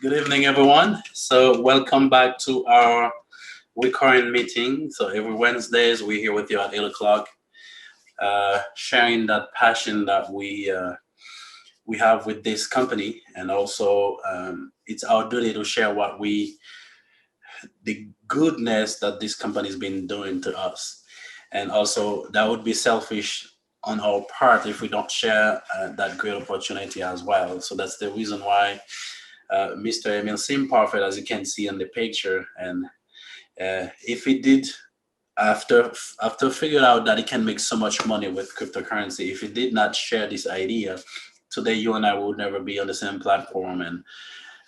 Good evening, everyone. So, welcome back to our recurring meeting. So, every Wednesdays, we're here with you at 8 o'clock, sharing that passion that we have with this company. And also, it's our duty to share the goodness that this company has been doing to us. And also, that would be selfish on our part if we don't share that great opportunity as well. So, that's the reason why Mr. Emil seemed perfect, as you can see in the picture. And if he did, after figuring out that he can make so much money with cryptocurrency, if he did not share this idea, today you and I would never be on the same platform.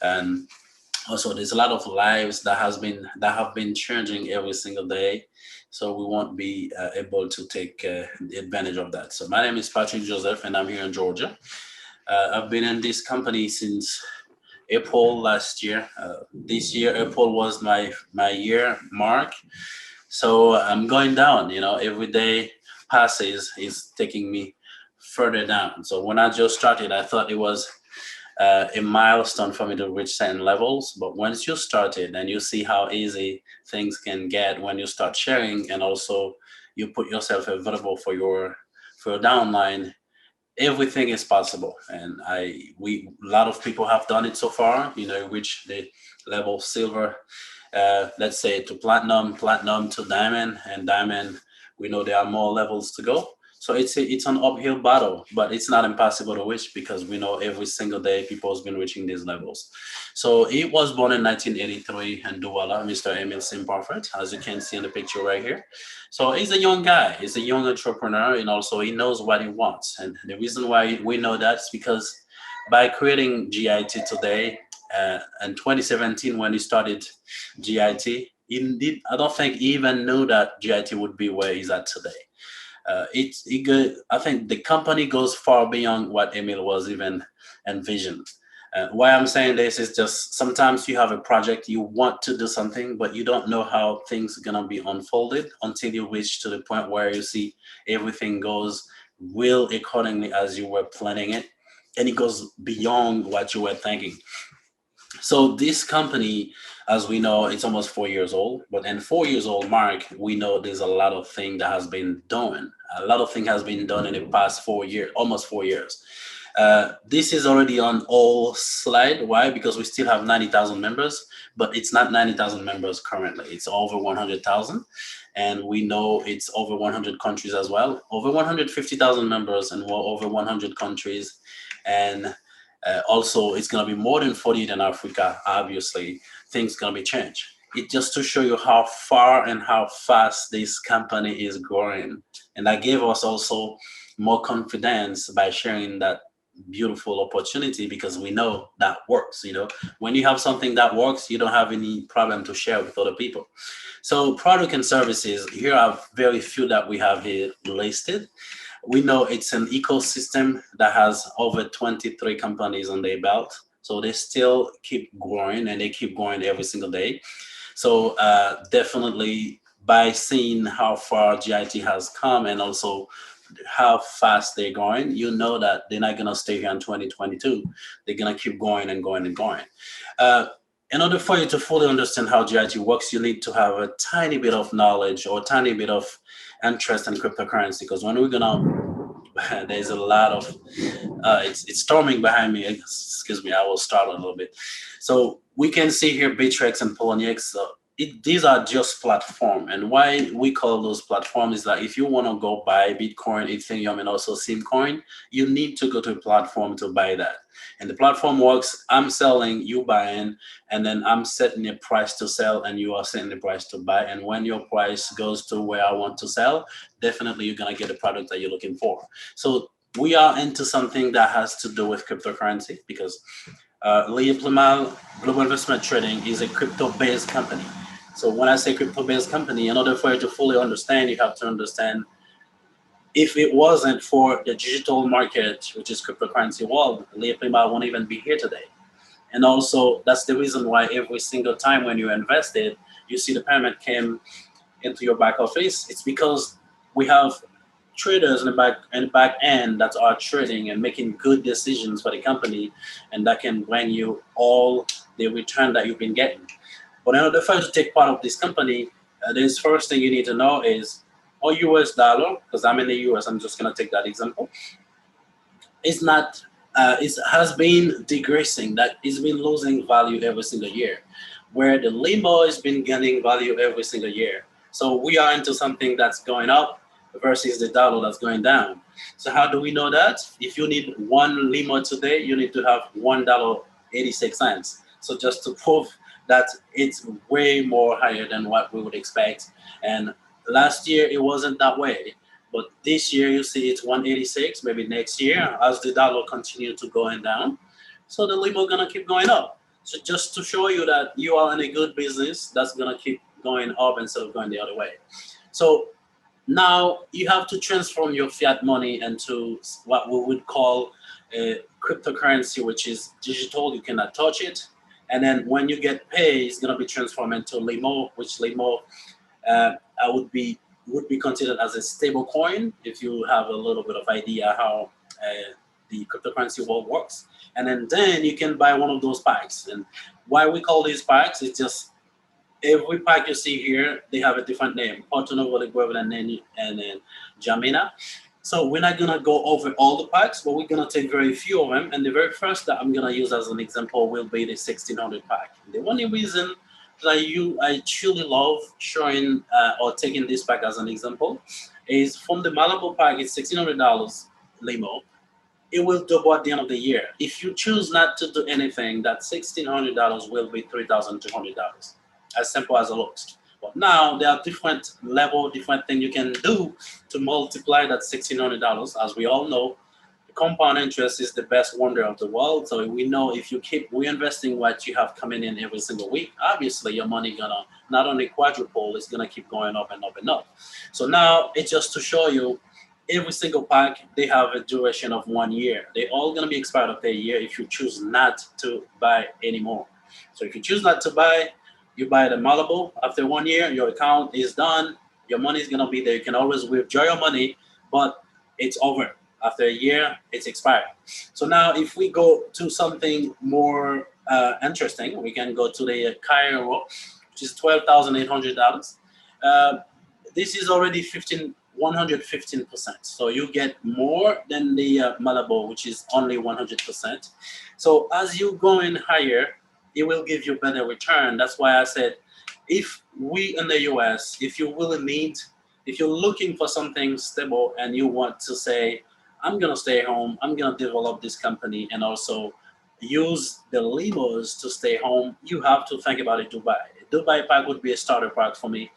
And also, there's a lot of lives that have been changing every single day. So we won't be able to take the advantage of that. So my name is Patrick Joseph, and I'm here in Georgia. I've been in this company since April last year. This year, April was my year mark. So I'm going down. Every day passes is taking me further down. So when I just started, I thought it was a milestone for me to reach certain levels. But once you started and you see how easy things can get when you start sharing, and also you put yourself available for your downline, everything is possible. And we a lot of people have done it so far, reach the level of silver, let's say to platinum to diamond, and diamond, we know there are more levels to go. So it's an uphill battle, but it's not impossible to reach, because we know every single day people has been reaching these levels. So he was born in 1983 in Douala, Mr. Emil Simparfait, as you can see in the picture right here. So he's a young guy, he's a young entrepreneur, and also he knows what he wants. And the reason why we know that is because by creating GIT today, in 2017 when he started GIT, I don't think he even knew that GIT would be where he's at today. I think the company goes far beyond what Emil was even envisioned. Why I'm saying this is just sometimes you have a project, you want to do something, but you don't know how things are gonna be unfolded until you reach to the point where you see everything goes real accordingly as you were planning it, and it goes beyond what you were thinking. So this company, as we know, it's almost 4 years old. But in 4 years old mark, we know there's a lot of thing that has been done. A lot of thing has been done in the past 4 years, almost 4 years. This is already on all slide. Why? Because we still have 90,000 members, but it's not 90,000 members currently. It's over 100,000. And we know it's over 100 countries as well. Over 150,000 members, and we're over 100 countries. And also, it's going to be more than 40 in Africa. Obviously, things going to be changed. It just to show you how far and how fast this company is growing, and that gave us also more confidence by sharing that beautiful opportunity, because we know that works. When you have something that works, you don't have any problem to share with other people. So, product and services, here are very few that we have here listed. We know it's an ecosystem that has over 23 companies on their belt. So they still keep growing, and they keep growing every single day. So definitely, by seeing how far GIT has come, and also how fast they're going, you know that they're not going to stay here in 2022. They're going to keep going and going and going. In order for you to fully understand how GIT works, you need to have a tiny bit of knowledge or a tiny bit of interest in cryptocurrency. Because when we're gonna, there's a lot of, it's storming behind me. Excuse me, I will start a little bit. So we can see here Bittrex and Poloniex. So these are just platform, and why we call those platforms is that if you want to go buy Bitcoin, Ethereum, and also Simcoin, you need to go to a platform to buy that. And the platform works: I'm selling, you buying, and then I'm setting a price to sell, and you are setting the price to buy. And when your price goes to where I want to sell, definitely you're gonna get the product that you're looking for. So we are into something that has to do with cryptocurrency, because Liyeplimal Global Investment Trading is a crypto-based company. So when I say crypto-based company, in order for you to fully understand, you have to understand, if it wasn't for the digital market, which is cryptocurrency world, Liyeplimal won't even be here today. And also, that's the reason why every single time when you invested, you see the payment came into your back office. It's because we have traders in the back end that are trading and making good decisions for the company, and that can bring you all the return that you've been getting. But in order for you to take part of this company, this first thing you need to know is our US dollar, because I'm in the US, I'm just going to take that example, is not, it has been decreasing, that it's been losing value every single year, where the limo has been gaining value every single year. So we are into something that's going up versus the dollar that's going down. So how do we know that? If you need one limo today, you need to have $1.86. So just to prove that it's way more higher than what we would expect. And last year it wasn't that way. But this year you see it's 186. Maybe next year, as the dollar continue to going down, so the limo gonna keep going up. So just to show you that you are in a good business, that's gonna keep going up instead of going the other way. So now you have to transform your fiat money into what we would call a cryptocurrency, which is digital. You cannot touch it. And then when you get paid, it's gonna be transformed into limo, which limo I would be considered as a stable coin if you have a little bit of idea how the cryptocurrency world works. And then you can buy one of those packs. And why we call these packs, it's just every pack you see here, they have a different name. Porto Novo, Liyeplimal, and then Jamina. So we're not gonna go over all the packs, but we're gonna take very few of them. And the very first that I'm gonna use as an example will be the 1600 pack. The only reason that I truly love showing or taking this pack as an example is from the Malibu pack. It's $1,600 limo. It will double at the end of the year. If you choose not to do anything, that $1,600 will be $3,200. As simple as it looks. But now there are different level, different things you can do to multiply that $1,600. As we all know, compound interest is the best wonder of the world. So we know if you keep reinvesting what you have coming in every single week, obviously your money gonna not only quadruple, it's gonna keep going up and up and up. So now it's just to show you every single pack, they have a duration of 1 year. They're all gonna be expired after a year if you choose not to buy anymore. So if you choose not to buy, you buy the Malibu. After 1 year, your account is done. Your money is gonna be there. You can always withdraw your money, but it's over. After a year, it's expired. So now if we go to something more interesting, we can go to the Cairo, which is $12,800. This is already 115%. So you get more than the Malibu, which is only 100%. So as you going higher, it will give you better return. That's why I said, if we in the US, if you really need, if you're looking for something stable and you want to say, I'm gonna stay home, I'm gonna develop this company and also use the limos to stay home, you have to think about it, Dubai. Dubai pack would be a starter pack for me.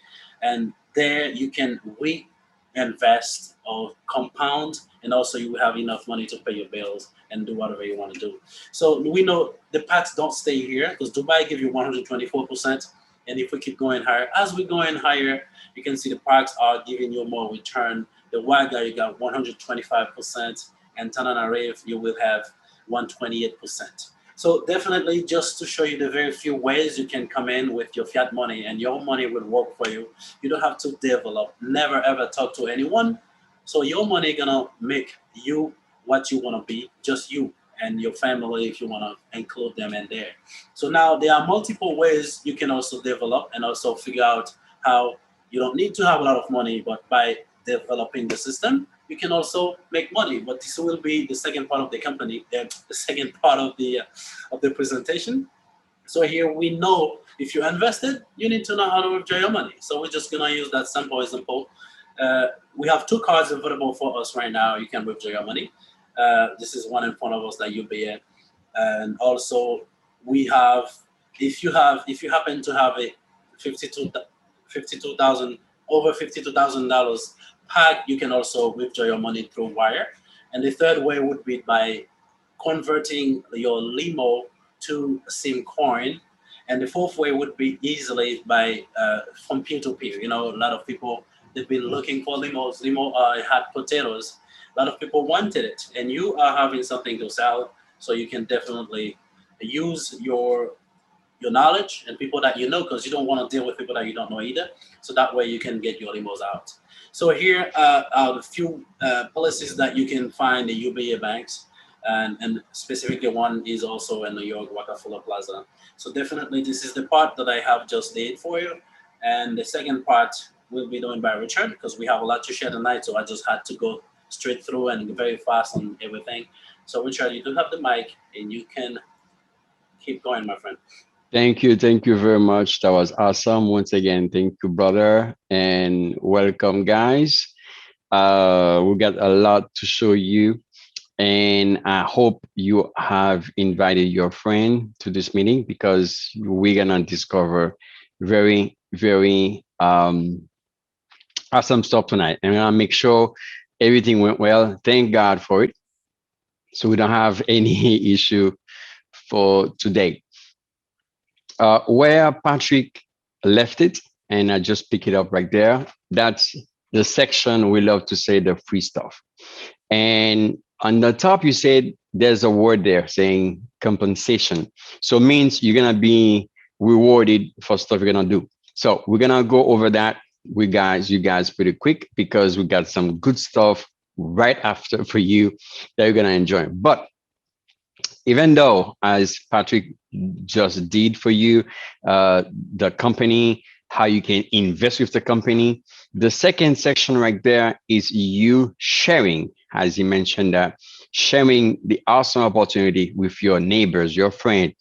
And there you can reinvest or compound, and also you have enough money to pay your bills and do whatever you want to do. So we know the packs don't stay here because Dubai give you 124%. And if we keep going higher, as we're going higher, you can see the parks are giving you more return. The Waga, you got 125%, and Tananarive, you will have 128%. So definitely just to show you the very few ways you can come in with your fiat money and your money will work for you. You don't have to develop, never ever talk to anyone. So your money gonna make you what you wanna be, just you and your family if you wanna include them in there. So now there are multiple ways you can also develop and also figure out how you don't need to have a lot of money, but by developing the system, you can also make money. But this will be the second part of the company, the second part of the presentation. So here we know if you invested, you need to know how to withdraw your money. So we're just gonna use that simple example. We have two cards available for us right now. You can withdraw your money. This is one in front of us that UBA, and also we have if you happen to have a 52,000 over $52,000 pack, you can also withdraw your money through wire. And the third way would be by converting your limo to SIM coin. And the fourth way would be easily by from peer to peer. You know, a lot of people, they've been looking for limos. Limo are hot potatoes. A lot of people wanted it, and you are having something to sell, so you can definitely use your knowledge and people that you know, because you don't want to deal with people that you don't know either. So that way you can get your limos out. So here are the few places that you can find the UBA banks. and specifically one is also in New York, Rockefeller Plaza. So definitely this is the part that I have just did for you, and the second part will be done by Richard because we have a lot to share tonight. So I just had to go straight through and very fast on everything. So Richard, you do have the mic, and you can keep going, my friend. Thank you very much. That was awesome. Once again, thank you, brother, and welcome, guys. We got a lot to show you, and I hope you have invited your friend to this meeting because we're gonna discover very awesome stuff tonight, and we're gonna make sure everything went well. Thank God for it, so we don't have any issue for today. Where Patrick left it, and I just pick it up right there. That's the section we love to say the free stuff. And on the top, you said there's a word there saying compensation. So it means you're gonna be rewarded for stuff you're gonna do. So we're gonna go over that with you guys pretty quick because we got some good stuff right after for you that you're gonna enjoy. But even though, as Patrick just did for you, the company, how you can invest with the company. The second section right there is you sharing, as you mentioned, that sharing the awesome opportunity with your neighbors, your friend,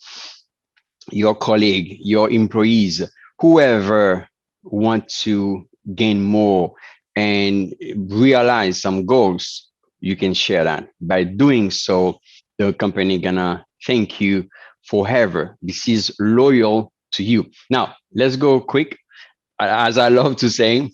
your colleague, your employees, whoever want to gain more and realize some goals, you can share that. By doing so, the company gonna thank you forever. This is loyal to you. Now, let's go quick. As I love to say,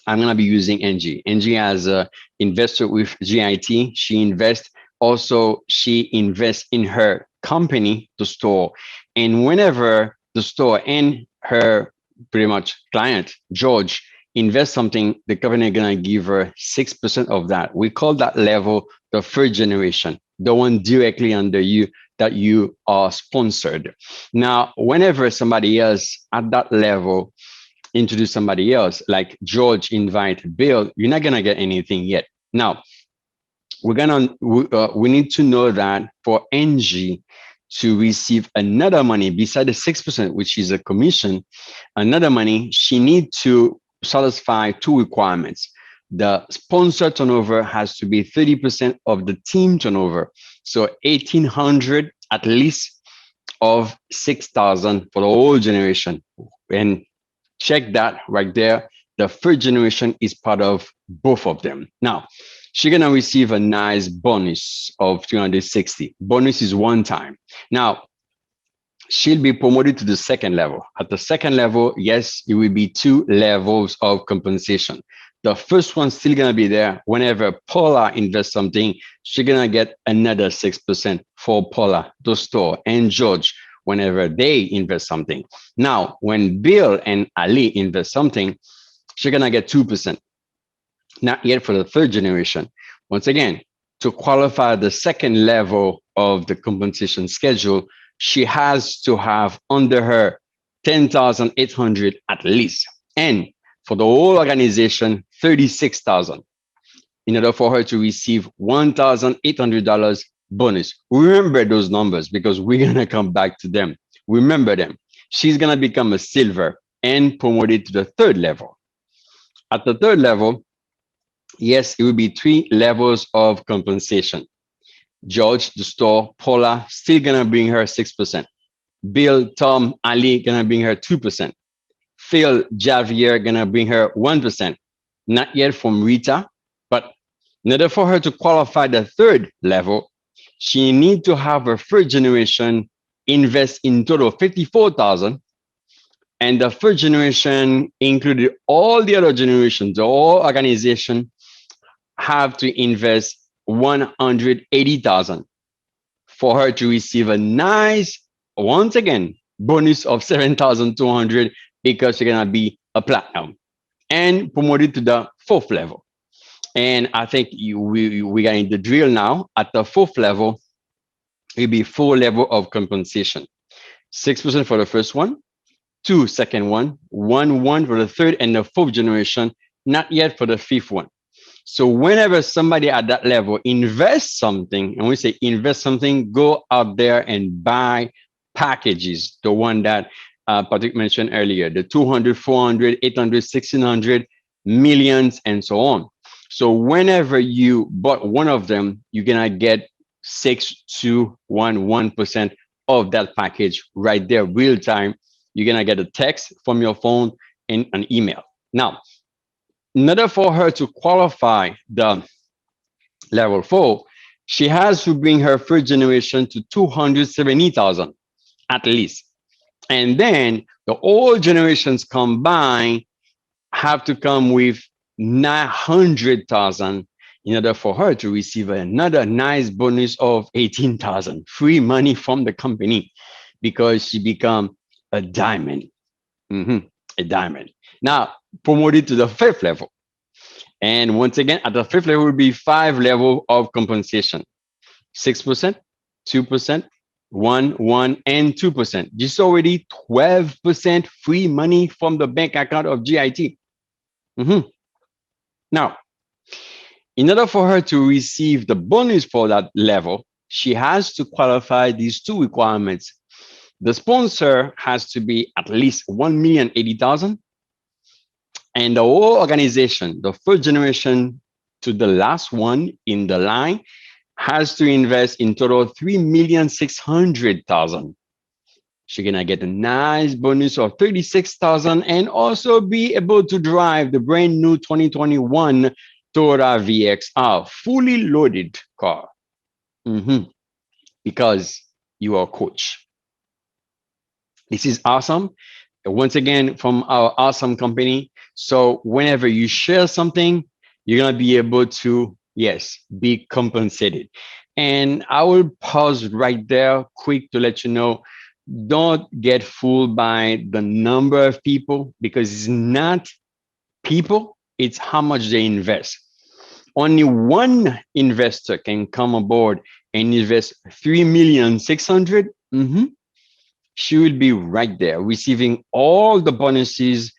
I'm gonna be using NG. NG as a investor with GIT. She invests also. She invests in her company, the store, and whenever the store and her pretty much client George invest something, the company gonna give her 6% of that. We call that level the third generation, the one directly under you that you are sponsored. Now, whenever somebody else at that level introduce somebody else, like George invite Bill, you're not gonna get anything yet. Now we need to know that for NG to receive another money beside the 6%, which is a commission, another money, she need to satisfy two requirements. The sponsor turnover has to be 30% of the team turnover. So 1,800 at least of 6,000 for the whole generation. And check that right there. The third generation is part of both of them. Now, she's gonna receive a nice bonus of 360. Bonus is one time. Now, she'll be promoted to the second level. At the second level, yes, it will be two levels of compensation. The first one's still gonna be there. Whenever Paula invests something, she's gonna get another 6% for Paula, the store, and George whenever they invest something. Now, when Bill and Ali invest something, she's gonna get 2%. Not yet for the third generation. Once again, to qualify the second level of the compensation schedule, she has to have under her 10,800 at least. And for the whole organization, 36,000 in order for her to receive $1,800 bonus. Remember those numbers because we're going to come back to them. Remember them. She's going to become a silver and promoted to the third level. At the third level, yes, it will be three levels of compensation. George, the store, Paula, still gonna bring her 6%. Bill, Tom, Ali gonna bring her 2%. Phil, Javier gonna bring her 1%. Not yet from Rita, but in order for her to qualify the third level, she need to have her third generation invest in total 54,000, and the third generation included all the other generations, the whole organization have to invest 180,000 for her to receive a nice, once again, bonus of 7,200 because she's gonna be a platinum and promoted to the fourth level. And I think we are in the drill now. At the fourth level, it'll be four level of compensation. 6% for the first one, two second one, one for the third and the fourth generation, not yet for the fifth one. So whenever somebody at that level invests something, and we say invest something, go out there and buy packages, the one that Patrick mentioned earlier, the 200, 400, 800, 1600 millions, and so on. So whenever you bought one of them, you're gonna get 6 to 1% of that package right there, real time. You're gonna get a text from your phone and an email. Now, in order for her to qualify the level 4, she has to bring her first generation to 270,000 at least. And then the old generations combined have to come with 900,000 in order for her to receive another nice bonus of 18,000 free money from the company because she become a diamond. Mhm, a diamond. Now, promoted to the 5th level. And once again, at the 5th level will be 5 level of compensation: 6%, 2%, 1, and 2%. This is already 12% free money from the bank account of GIT. Mhm. Now, in order for her to receive the bonus for that level, she has to qualify these two requirements. The sponsor has to be at least 1,080,000, and the whole organization, the first generation to the last one in the line, has to invest in total 3,600,000. She's gonna get a nice bonus of 36,000 and also be able to drive the brand new 2021 Toyota VXR fully loaded car. Mhm. Because you are a coach. This is awesome. Once again, from our awesome company. So whenever you share something, you're gonna be able to, yes, be compensated. And I will pause right there quick to let you know, don't get fooled by the number of people, because it's not people, it's how much they invest. Only one investor can come aboard and invest 3,600,000. She will be right there receiving all the bonuses,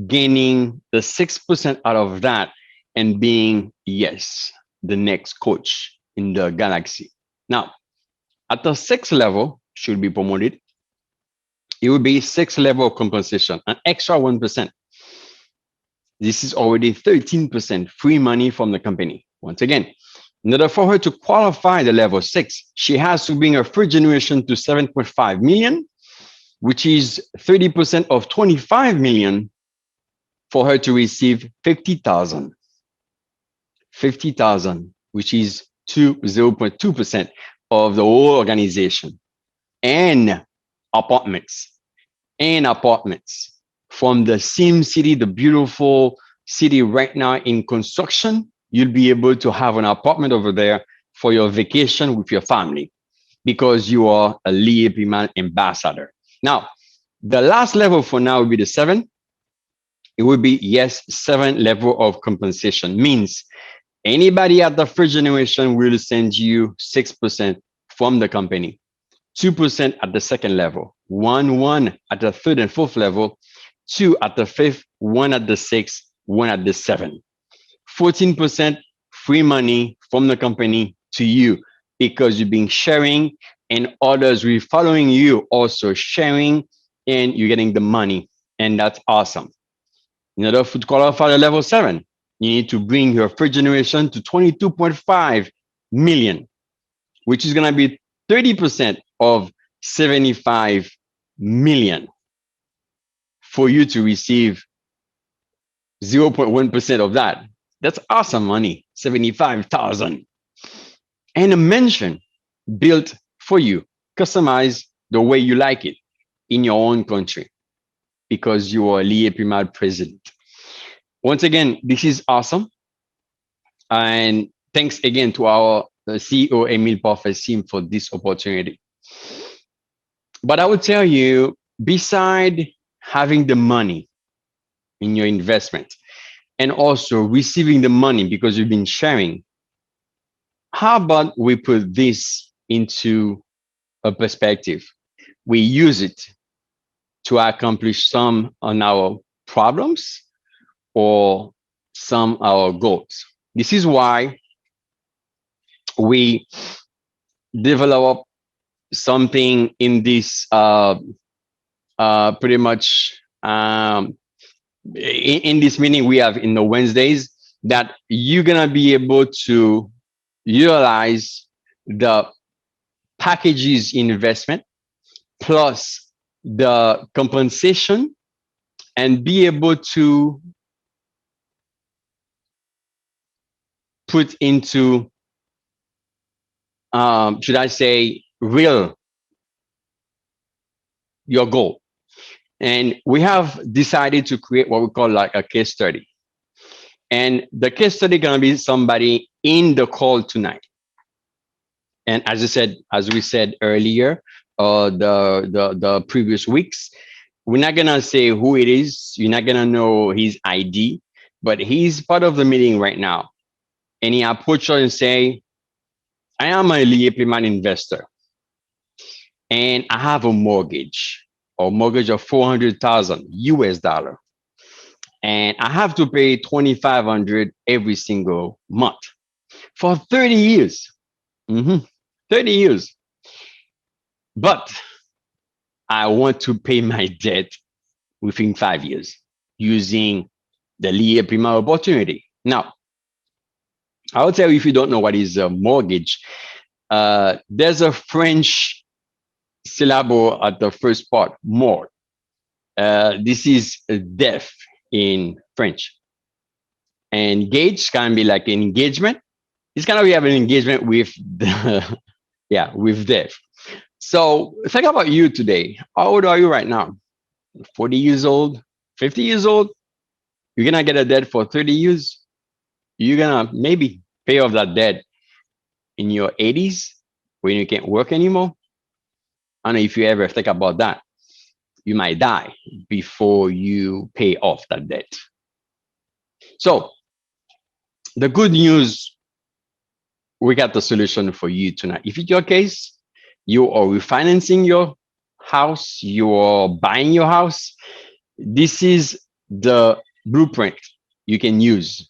gaining the 6% out of that, and being, yes, the next coach in the galaxy. Now, at the 6th level, should be promoted. It will be 6th level of compensation, an extra 1%. This is already 13% free money from the company. Once again, in order for her to qualify the level 6, she has to bring her first generation to 7.5 million, which is 30% of 25 million, for her to receive 50,000. 50,000, which is 0.2% of the whole organization. And apartments, from the Sim City, the beautiful city right now in construction. You'll be able to have an apartment over there for your vacation with your family because you are a Liyeplimal ambassador. Now, the last level for now will be the 7. It will be, yes, 7 level of compensation. Means anybody at the first generation will send you 6% from the company, 2% at the 2nd level, 1 at the 3rd and 4th level, 2 at the 5th, 1 at the 6th, 1 at the 7th. 14% free money from the company to you because you've been sharing, and others will following you also sharing, and you're getting the money. And that's awesome. In order to qualify the level 7, you need to bring your first generation to 22.5 million, which is going to be 30% of 75 million, for you to receive 0.1% of that. That's awesome money, 75,000. And a mansion built for you, customized the way you like it in your own country because you are Liyeplimal president. Once again, this is awesome. And thanks again to our CEO, Emile Parfait for this opportunity. But I would tell you, beside having the money in your investment and also receiving the money because you've been sharing, how about we put this into a perspective? We use it to accomplish some on our problems or some our goals. This is why we develop something in this pretty much in this meeting we have in the Wednesdays, that you're gonna be able to utilize the packages investment plus the compensation and be able to put into should I say real your goal. And we have decided to create what we call like a case study. And the case study gonna be somebody in the call tonight. And as I said, as we said earlier, the previous weeks, we're not gonna say who it is. You're not gonna know his ID, but he's part of the meeting right now. And he approach us and say, "I am a Liyeplimal investor, and I have a mortgage, or mortgage of 400,000 US dollar, and I have to pay 2,500 every single month for 30 years. Mhm. 30 years. But I want to pay my debt within 5 years using the Liyeplimal opportunity." Now, I'll tell you, if you don't know what is a mortgage, there's a French syllable at the first part, mort. This is death in French. Engage can be like an engagement. It's kind of we have an engagement with the yeah, with death. So think about you today. How old are you right now? 40 years old, 50 years old? You're gonna get a debt for 30 years. You're gonna maybe pay off that debt in your 80s when you can't work anymore. I don't know if you ever think about that. You might die before you pay off that debt. So the good news, we got the solution for you tonight. If it's your case, you are refinancing your house, you are buying your house, this is the blueprint you can use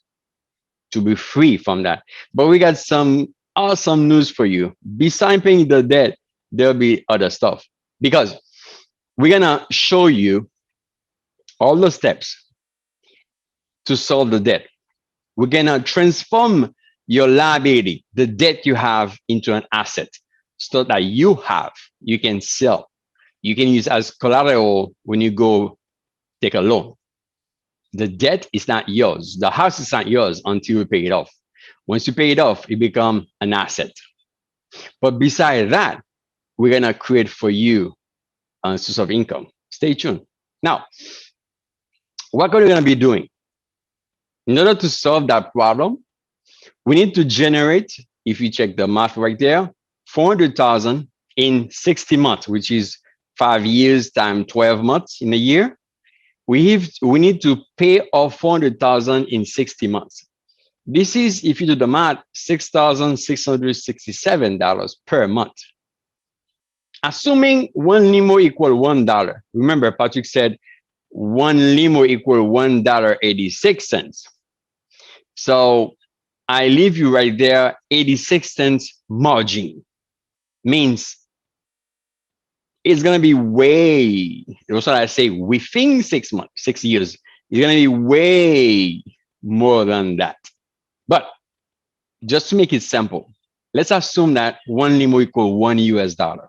to be free from that. But we got some awesome news for you. Besides paying the debt, there'll be other stuff, because we're gonna show you all the steps to solve the debt. We're gonna transform your liability, the debt you have, into an asset, so that you can sell, you can use as collateral when you go take a loan. The debt is not yours. The house is not yours until you pay it off. Once you pay it off, it becomes an asset. But beside that, we're gonna create for you a source of income. Stay tuned. Now, what are we gonna be doing? In order to solve that problem, we need to generate, if you check the math right there, 400,000 in 60 months, which is 5 years times 12 months in a year. We need to pay off 400,000 in 60 months. This is, if you do the math, $6,667 per month. Assuming one limo equal $1. Remember, Patrick said one limo equal $1.86. So I leave you right there, 86 cents margin. Means it's gonna be way, that's what I say, within 6 months, 6 years, it's gonna be way more than that. But just to make it simple, let's assume that one limo equal $1.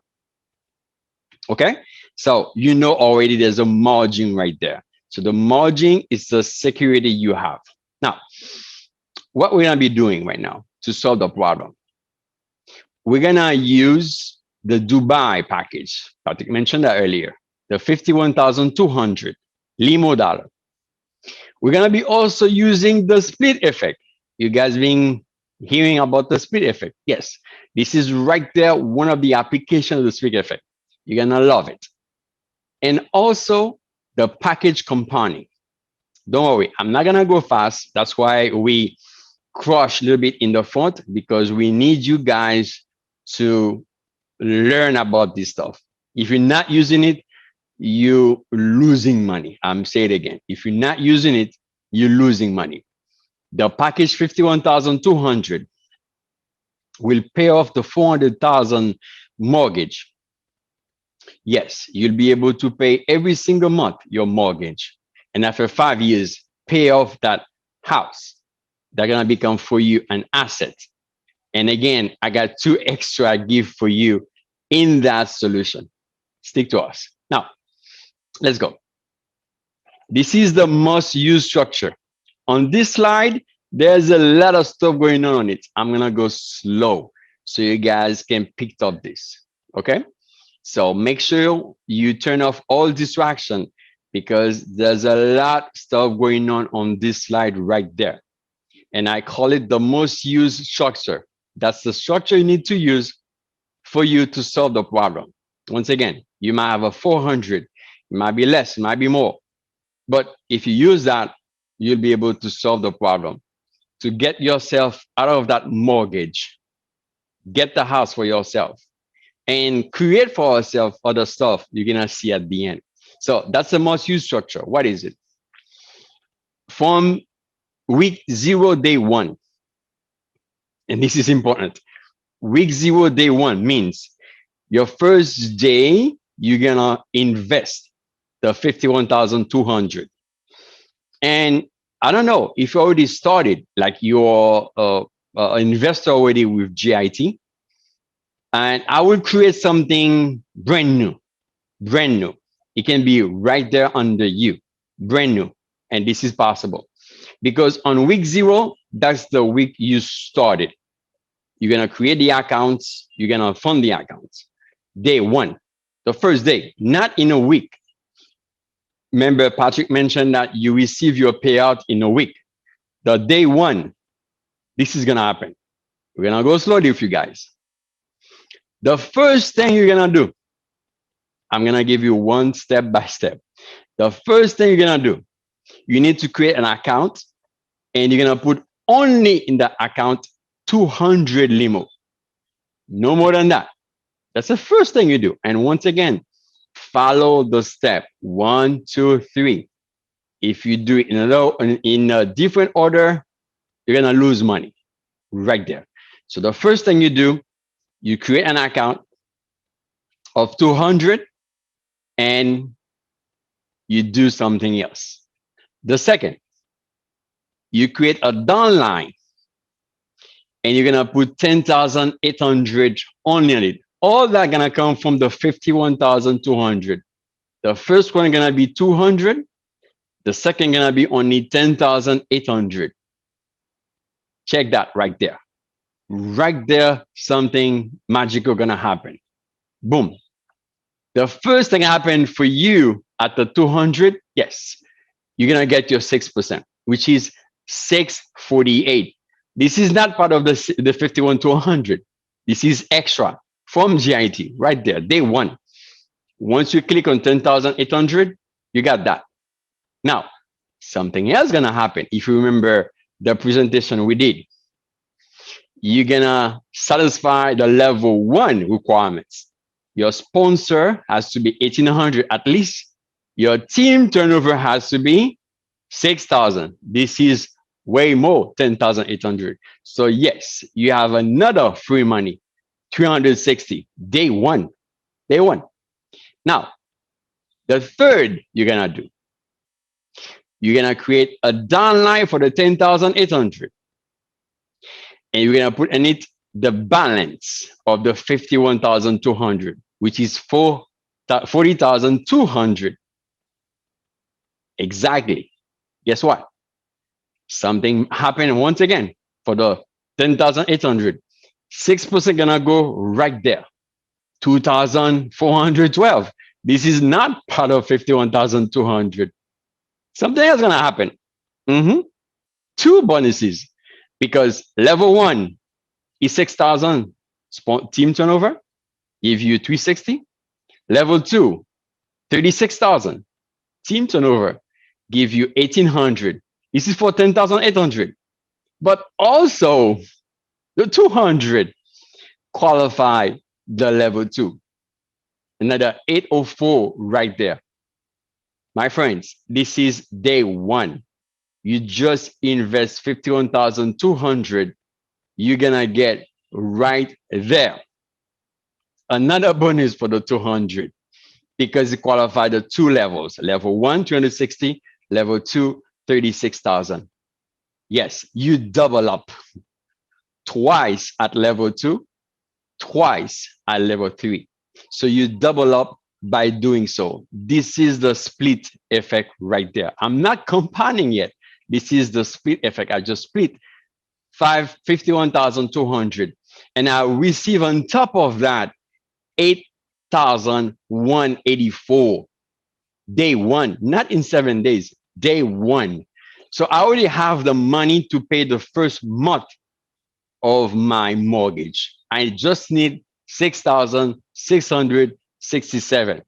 Okay, so you know already there's a margin right there. So the margin is the security you have. Now, what we're gonna be doing right now to solve the problem, we're gonna use the Dubai package. Patrick mentioned that earlier, the 51,200 limo dollar. We're gonna be also using the split effect. You guys been hearing about the split effect? Yes, this is right there, one of the applications of the split effect. You're gonna love it. And also the package compounding. Don't worry, I'm not gonna go fast. That's why we crush a little bit in the front, because we need you guys to learn about this stuff. If you're not using it, you're losing money. I'm saying it again. If you're not using it, you're losing money. The package 51,200 will pay off the 400,000 mortgage. Yes, you'll be able to pay every single month your mortgage. And after 5 years, pay off that house. They're going to become for you an asset. And again, I got two extra gift for you in that solution. Stick to us. Now, let's go. This is the must use structure. On this slide, there's a lot of stuff going on it. I'm going to go slow so you guys can pick up this. Okay. So make sure you turn off all distraction because there's a lot of stuff going on this slide right there. And I call it the most used structure. That's the structure you need to use for you to solve the problem. Once again, you might have a 400, it might be less, it might be more. But if you use that, you'll be able to solve the problem. To get yourself out of that mortgage, get the house for yourself, and create for yourself other stuff you're gonna see at the end. So that's the most used structure. What is it? From week 0, day 1, and this is important. Week 0, day 1 means your first day you're gonna invest the 51,200. And I don't know if you already started, like you're an investor already with GIT, and I will create something brand new, brand new. It can be right there under you, brand new. And this is possible because on week 0, that's the week you started. You're going to create the accounts, you're going to fund the accounts. Day 1, the first day, not in a week. Remember, Patrick mentioned that you receive your payout in a week. The day 1, this is going to happen. We're going to go slowly with you guys. The first thing you're going to do, I'm going to give you one step by step. The first thing you're going to do, you need to create an account and you're going to put only in the account 200 limo. No more than that. That's the first thing you do. And once again, follow the step 1, 2, 3. If you do it in a different order, you're going to lose money right there. So the first thing you do, you create an account of 200 and you do something else. The second, you create a downline and you're going to put 10,800 only on it. All that going to come from the 51,200. The first one going to be 200. The second going to be only 10,800. Check that right there. Right there, something magical going to happen. Boom. The first thing happened for you at the 200, yes, you're going to get your 6%, which is 648. This is not part of the 51 to 100. This is extra from GIT right there, day 1. Once you click on 10,800, you got that. Now, something else going to happen. If you remember the presentation we did, you're going to satisfy the level 1 requirements. Your sponsor has to be 1,800 at least. Your team turnover has to be 6,000. This is way more, 10,800. So yes, you have another free money, 360, day 1, day 1. Now, the third you're going to do, you're going to create a downline for the 10,800. And you're going to put in it the balance of the 51,200, which is 40,200. Exactly. Guess what? Something happened once again for the 10,800. 6% gonna go right there. 2,412. This is not part of 51,200. Something else gonna happen. 2 bonuses because level 1 is 6,000 team turnover, give you 360. Level 2, 36,000 team turnover, give you 1,800. This is for 10,800. But also the 200 qualify the level 2. Another 804 right there. My friends, this is day 1. You just invest 51,200. You're gonna get right there another bonus for the 200 because it qualified the two levels. Level one, 260. Level two, 36,000. Yes, you double up twice at level two, twice at level three. So you double up by doing so. This is the split effect right there. I'm not compounding yet. This is the split effect. I just split 51,200, and I receive on top of that 8,184 day one, not in 7 days, day one. So I already have the money to pay the first month of my mortgage. I just need 6,667.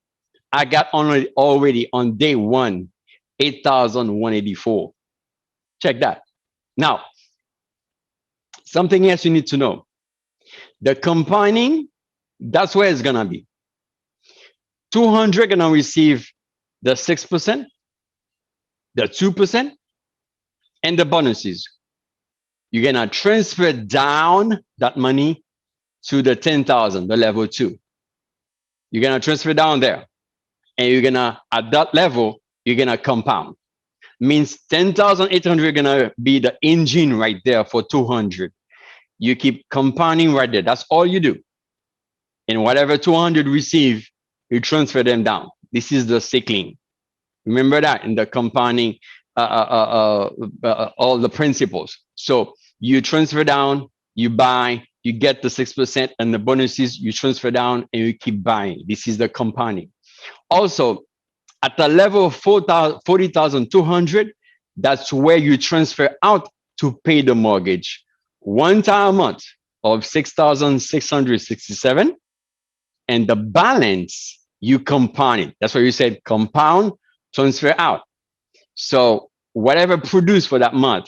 I got already on day one 8,184. Check that. Now, something else you need to know. The compounding, that's where it's gonna be. 200 gonna receive the 6%, the 2%, and the bonuses. You're gonna transfer down that money to the 10,000, the level two. You're gonna transfer down there, and you're gonna at that level you're gonna compound. Means 10,800 gonna be the engine right there for 200. You keep compounding right there. That's all you do. And whatever 200 receive, you transfer them down. This is the cycling. Remember that in the compounding, all the principles. So you transfer down, you buy, you get the 6% and the bonuses, you transfer down and you keep buying. This is the compounding. Also, at the level of 40,200, that's where you transfer out to pay the mortgage. One time a month of 6,667, and the balance you compound it. That's why you said compound, transfer out. So whatever produced for that month,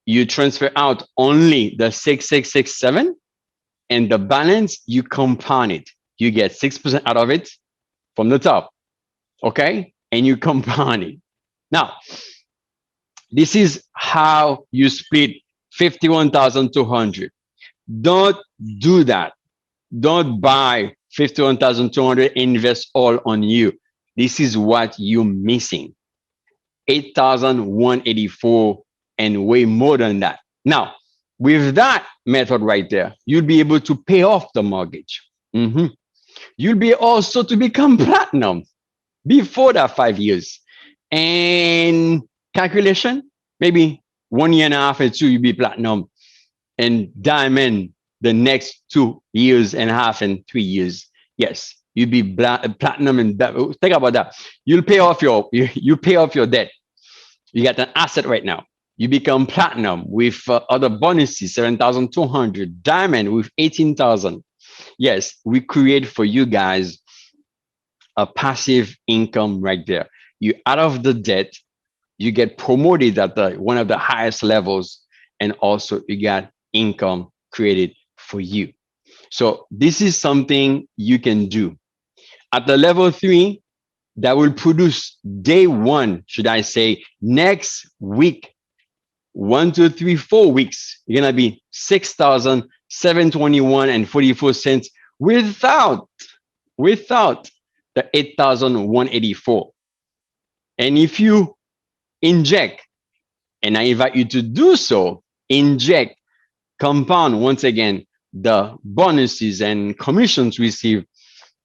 you transfer out only the 6,667, and the balance you compound it. You get 6% out of it from the top. Okay? And you compound it. Now, this is how you split 51,200. Don't do that. Don't buy 51,200, invest all on you. This is what you're missing. 8,184 and way more than that. Now, with that method right there, you'll be able to pay off the mortgage. Mhm. You'll be also to become platinum before that 5 years. And calculation, maybe 1 year and a half and two, you'll be platinum and diamond the next 2 years and a half and 3 years. Yes, you'll be platinum and think about that. You'll pay off you pay off your debt. You got an asset right now. You become platinum with other bonuses, 7,200, diamond with 18,000. Yes, we create for you guys a passive income right there. You out of the debt, you get promoted at one of the highest levels, and also you got income created for you. So this is something you can do. At the level three, that will produce day one, should I say, next week, 1, 2, 3, 4 weeks, you're gonna be 6,721 and 44 cents without the 8,184. And if you inject, and I invite you to do so, inject, compound once again the bonuses and commissions received,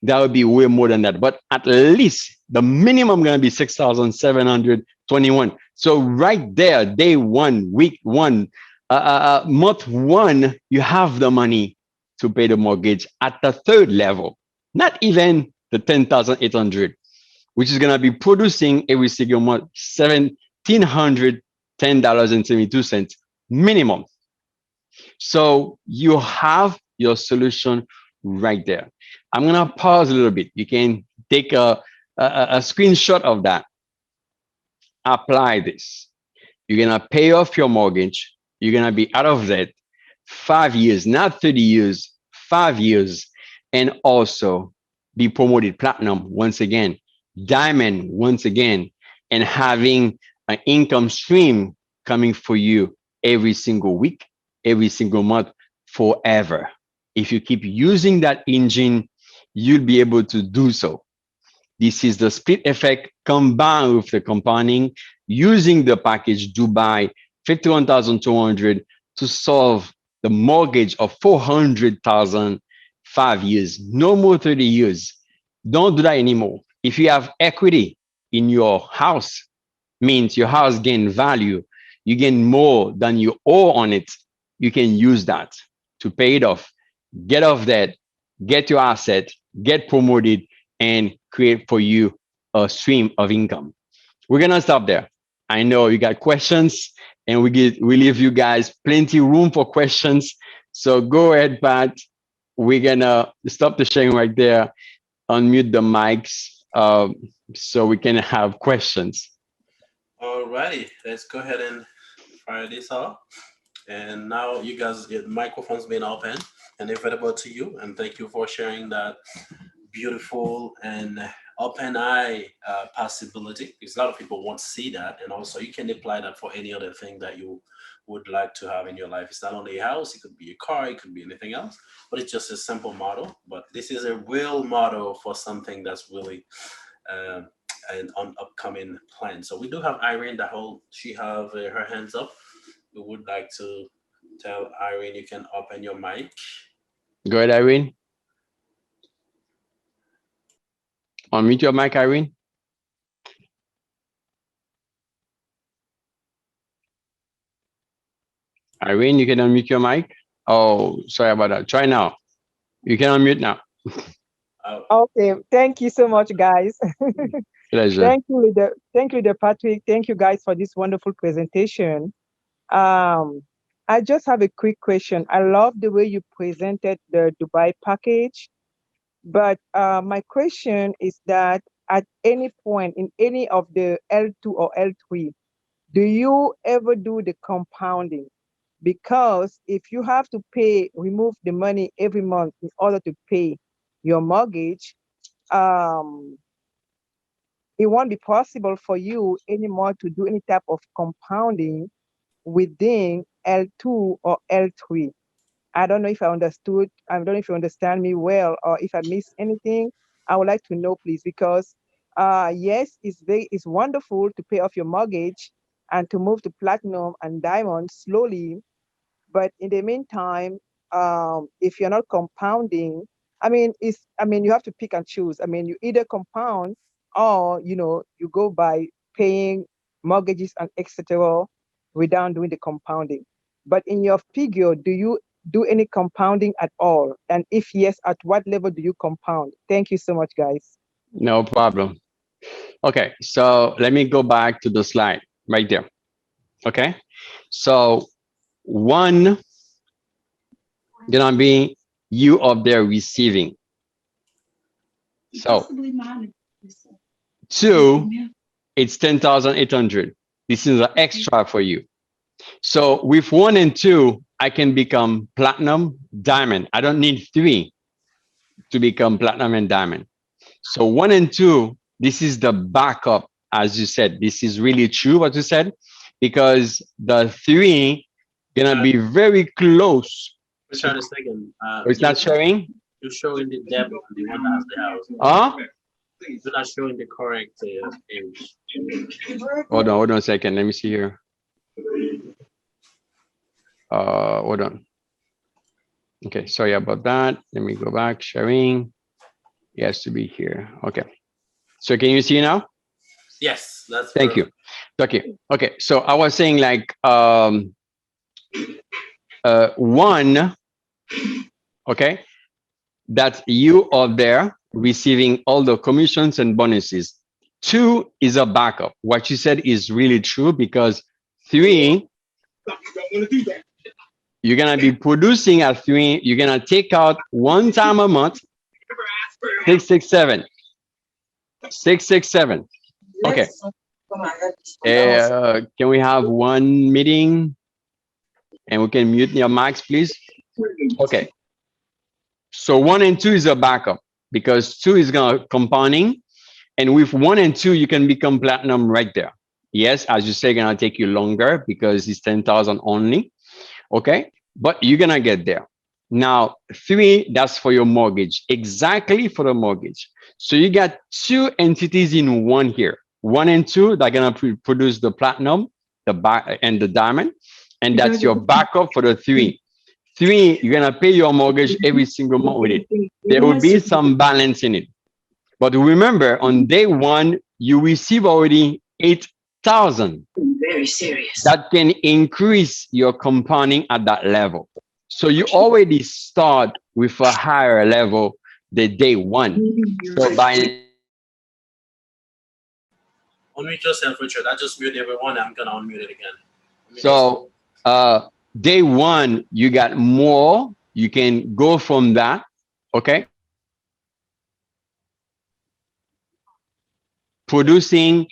that would be way more than that. But at least the minimum gonna be 6,721. So right there, day one, week one, month one, you have the money to pay the mortgage at the third level, not even the 10,800, which is gonna be producing every single month $1,710.72 minimum. So you have your solution right there. I'm gonna pause a little bit. You can take a screenshot of that. Apply this. You're gonna pay off your mortgage. You're gonna be out of debt 5 years, not 30 years, 5 years, and also be promoted platinum once again, diamond once again, and having an income stream coming for you every single week, every single month, forever. If you keep using that engine, you'll be able to do so. This is the split effect combined with the compounding using the package Dubai 51,200 to solve the mortgage of 400,000 5 years, no more 30 years. Don't do that anymore. If you have equity in your house, means your house gain value, you gain more than you owe on it, you can use that to pay it off, get off debt, get your asset, get promoted, and create for you a stream of income. We're gonna stop there. I know you got questions, and we leave you guys plenty room for questions. So go ahead, Pat. We're gonna stop the sharing right there, unmute the mics, so we can have questions. Alrighty, let's go ahead and fire this off. And now you guys, your microphone's been open and available to you. And thank you for sharing that beautiful and open eye possibility, because a lot of people won't see that. And also you can apply that for any other thing that you would like to have in your life. It's not only a house, it could be a car, it could be anything else, but it's just a simple model. But this is a real model for something that's really uh, an on upcoming plan. So we do have Irene that whole she have her hands up. We would like to tell Irene you can open your mic. Go ahead, Irene. Unmute your mic, Irene. Irene, you can unmute your mic. Oh, sorry about that. Try now. You can unmute now. Okay, thank you so much, guys. Pleasure. Thank you, leader Patrick. Thank you, guys, for this wonderful presentation. Um, I just have a quick question. I love the way you presented the Dubai package, but my question is that at any point in any of the L2 or L3, do you ever do the compounding? Because if you have to remove the money every month in order to pay your mortgage, um, it won't be possible for you anymore to do any type of compounding within L2 or L3. I don't know if I understood. I don't know if you understand me well, or if I missed anything. I would like to know, please, because yes, it's wonderful to pay off your mortgage and to move to platinum and diamond slowly, but in the meantime, if you're not compounding, you have to pick and choose. I mean, you either compound or you go by paying mortgages and etc. without doing the compounding. But in your figure, do you do any compounding at all? And if yes, at what level do you compound? Thank you so much, guys. No problem. Okay, so let me go back to the slide right there. Okay, so one gonna be you up there receiving. So two, it's 10,800. This is an extra for you. So with one and two, I can become platinum, diamond. I don't need three to become platinum and diamond. So one and two, this is the backup, as you said. This is really true what you said, because the three gonna be very close. Richard, a second. It's not showing. You're showing the depth on the one that has the house. Huh? You're not showing the correct age. Hold on a second. Let me see here. Hold on. Okay, sorry about that. Let me go back. Sharing. It has to be here. Okay. So can you see now? Yes, that's Thank you. Okay. Okay. So I was saying like one, okay, that you are there receiving all the commissions and bonuses. Two is a backup. What you said is really true, because three, you're gonna be producing at three. You're gonna take out one time a month. 667. 667. Okay. Can we have one meeting? And we can mute your mics, please. Okay. So one and two is a backup, because two is gonna compounding, and with one and two you can become platinum right there. Yes, as you say, gonna take you longer because it's 10,000 only. Okay, but you're gonna get there. Now, three, that's for your mortgage, exactly for the mortgage. So you got two entities in one here. One and two, they're gonna produce the platinum, the back and the diamond, and that's your backup for the three. Three, you're gonna pay your mortgage every single month with it. There will be some balance in it. But remember, on day one, you receive already 8,000. Very serious. That can increase your compounding at that level. So you already start with a higher level the day one. So by Unmute yourself, Richard. I just muted everyone. I'm gonna unmute it again. Unmute yourself. so day one, you got more. You can go from that. Okay. Producing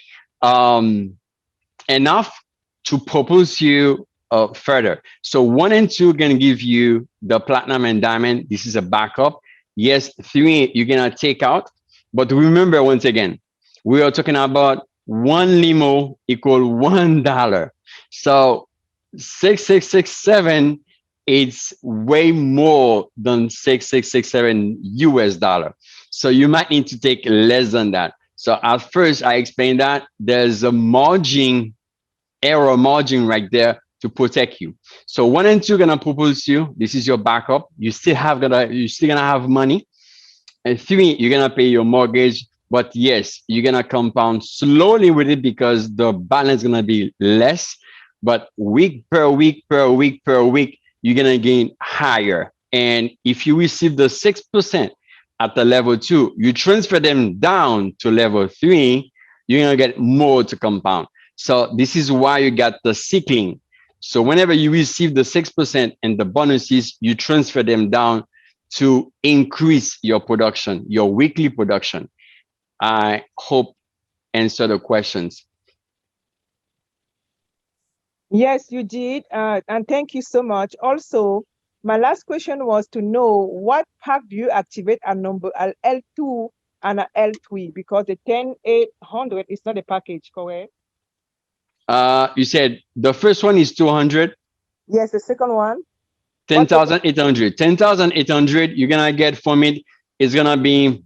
enough to propose you further. So one and two gonna give you the platinum and diamond. This is a backup. Yes, three you're gonna take out. But remember, once again, we are talking about one limo equal $1. So 6667, it's way more than 6667 US dollar. So you might need to take less than that. So at first I explained that there's a margin, error margin right there to protect you. So one and two gonna propose you. This is your backup. You still gonna have money. And three, you're gonna pay your mortgage. But yes, you're gonna compound slowly with it because the balance gonna be less. But week per week per week per week, you're gonna gain higher. And if you receive the 6% at the level two, you transfer them down to level three, you're gonna get more to compound. So this is why you got the cycling. So whenever you receive the 6% and the bonuses, you transfer them down to increase your production, your weekly production. I hope answer the questions. Yes, you did. And thank you so much. Also, my last question was to know what pack do you activate a number a L2 and a L3 because the 10800 is not a package, correct? You said the first one is 200. Yes, the second one. 10,800. 10,800, you're gonna get from it is gonna be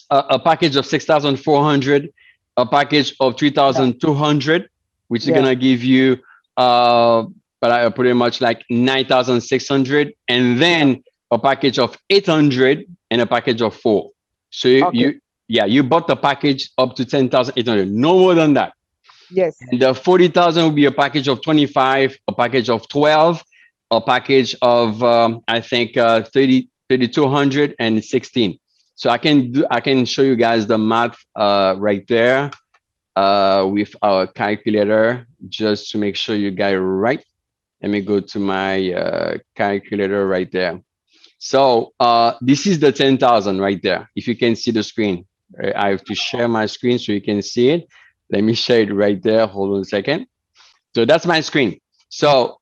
a package of 6,400, a package of 3,200, which is gonna give you but I pretty much like 9,600, and then a package of 800 and a package of 4. So you bought the package up to 10,800, no more than that. Yes. And the 40,000 will be a package of 25, a package of 12, a package of I think 3,200 and 16. So I can show you guys the math right there with our calculator just to make sure you got it right. Let me go to my calculator right there. So this is the 10,000 right there. If you can see the screen, I have to share my screen so you can see it. Let me share it right there. Hold on a second. So that's my screen. So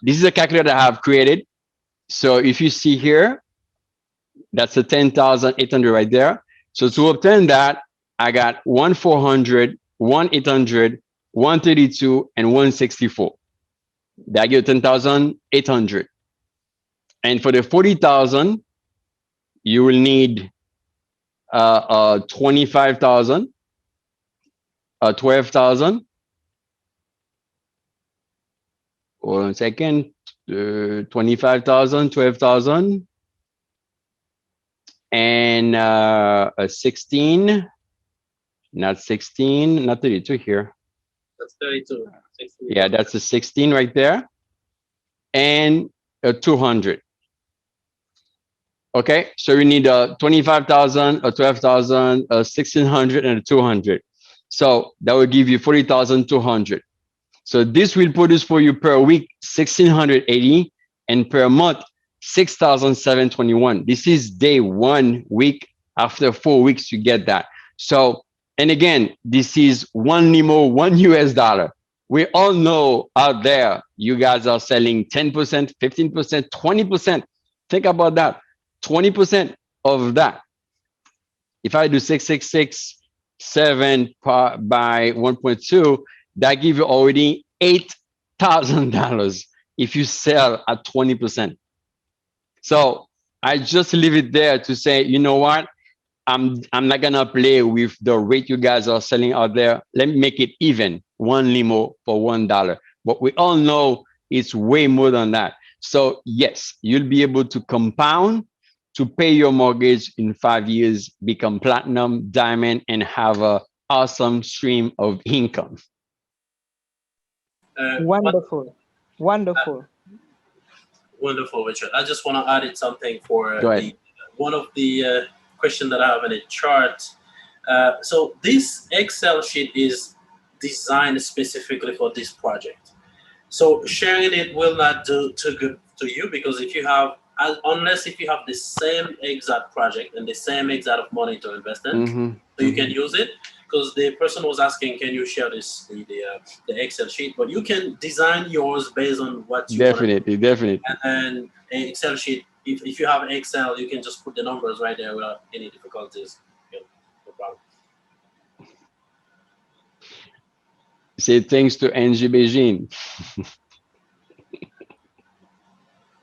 this is a calculator I have created. So if you see here, that's the 10,800 right there. So to obtain that, I got 1,400, 1,800, 132, and 164. That gives 10,800. And for the 40,000, you will need 25,000, 12,000. Hold on a second. 25,000, 12,000. And a 16, not 16, not 32 here. That's 32. 16. Yeah, that's a 16 right there. And a 200. Okay, so we need a 25,000, a 12,000, a 1,600, and a 200. So that will give you 40,200. So this will produce for you per week 1,680 and per month 6,721. This is day 1 week. After 4 weeks, you get that. So, and again, this is one limo, $1. We all know out there, you guys are selling 10%, 15%, 20%. Think about that. 20% of that. If I do 666 by 1.2, that give you already $8,000 if you sell at 20%. So I just leave it there to say, you know what? I'm not gonna play with the rate you guys are selling out there. Let me make it even, one limo for $1. But we all know it's way more than that. So yes, you'll be able to compound to pay your mortgage in 5 years, become platinum, diamond, and have a awesome stream of income. What Wonderful. Wonderful. wonderful, Richard. I just want to add it something for Go ahead. the one of the question that I have in the chart. So this Excel sheet is designed specifically for this project. So sharing it will not do too good to you, because if you have, unless if you have the same exact project and the same exact of money to invest in, so you can use it. Because the person was asking, can you share the Excel sheet? But you can design yours based on what you want. Definitely. And an Excel sheet, if you have Excel, you can just put the numbers right there without any difficulties. No problem. Say thanks to Angie Beijing.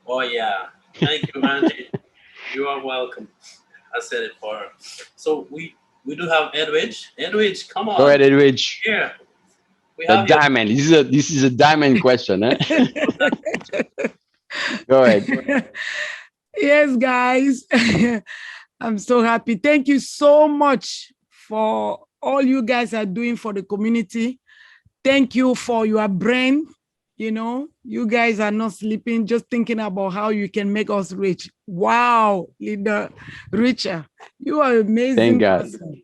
Oh yeah, thank you, Angie. You are welcome. I said it for her. So we do have Edwidge. Edwidge, come on. Go ahead, Edwidge. Here. We The have you. diamond. This is a diamond question, eh? Go ahead. Yes, guys. I'm so happy. Thank you so much for all you guys are doing for the community. Thank you for your brain. You guys are not sleeping, just thinking about how you can make us rich. Wow, leader Richard, you are amazing. Thank God. Person.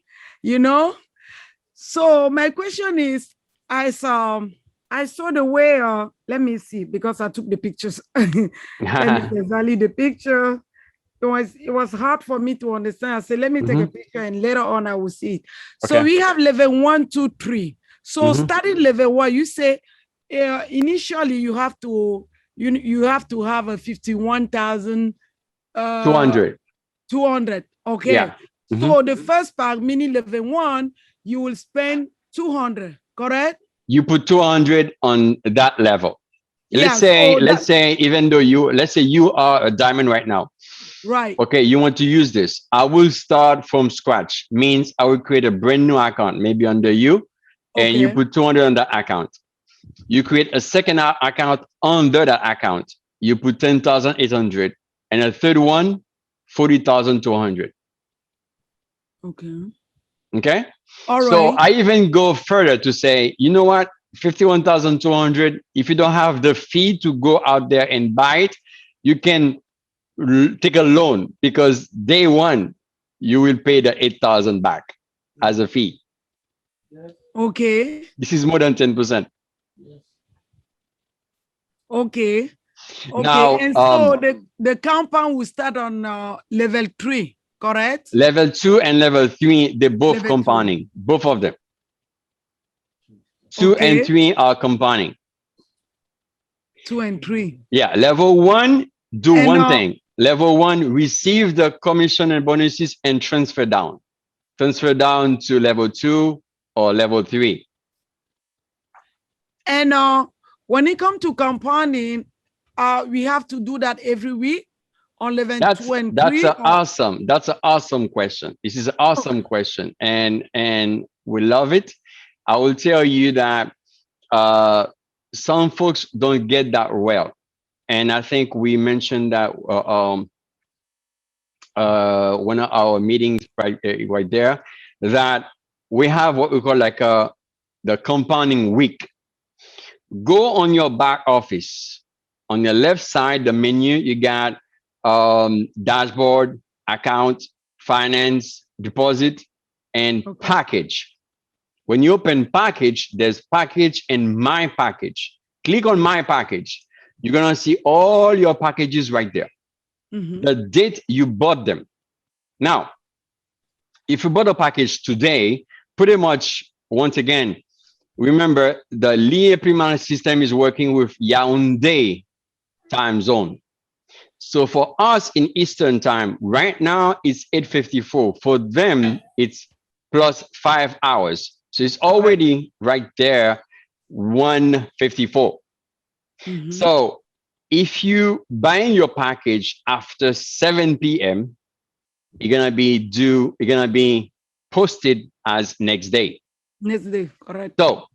So my question is, I saw the way, let me see, because I took the pictures. Let me exactly the picture. It was hard for me to understand. I said, let me take a picture and later on I will see it. So Okay. we have level 1, 2, 3. So starting level 1, you say initially you have to have a 51,000 200. Okay. Yeah. So the first part, meaning level 1, you will spend 200, correct? You put 200 on that level. Yeah, Let's say even though you are a diamond right now. Right. Okay, you want to use this. I will start from scratch. Means I will create a brand new account, maybe under you, and you put 200 on that account. You create a second account under that account. You put 10,800, and a third one, 40,200. Okay. Okay. All right. So I even go further to say, you know what? 51,200. If you don't have the fee to go out there and buy it, you can take a loan, because day one you will pay the 8,000 back as a fee. Okay. This is more than 10%. Okay. Now, and so the compound will start on level 3, correct? Level 2 and level 3, they're both Level compounding, both of them. 2 and 3 are compounding. 2 and 3. Yeah, level 1, do one thing. Level 1, receive the commission and bonuses and transfer down. Transfer down to level 2 or level 3. And when it comes to compounding, we have to do that every week on level 2 and 3. That's an awesome question. This is an awesome question, and we love it. I will tell you that some folks don't get that well, and I think we mentioned that one of our meetings right there, that we have what we call like the compounding week. Go on your back office. On your left side, the menu, you got dashboard, account, finance, deposit, and package. When you open package, there's package and my package. Click on my package. You're going to see all your packages right there. The date you bought them. Now, if you bought a package today, pretty much, once again, remember the Liyeplimal system is working with Yaoundé time zone. So for us in Eastern time, right now it's 8:54. For them, it's plus 5 hours. So it's Correct. already right there, 154. Mhm. So if you buying your package after 7 p.m., you're gonna be posted as next day. Next day. Correct. So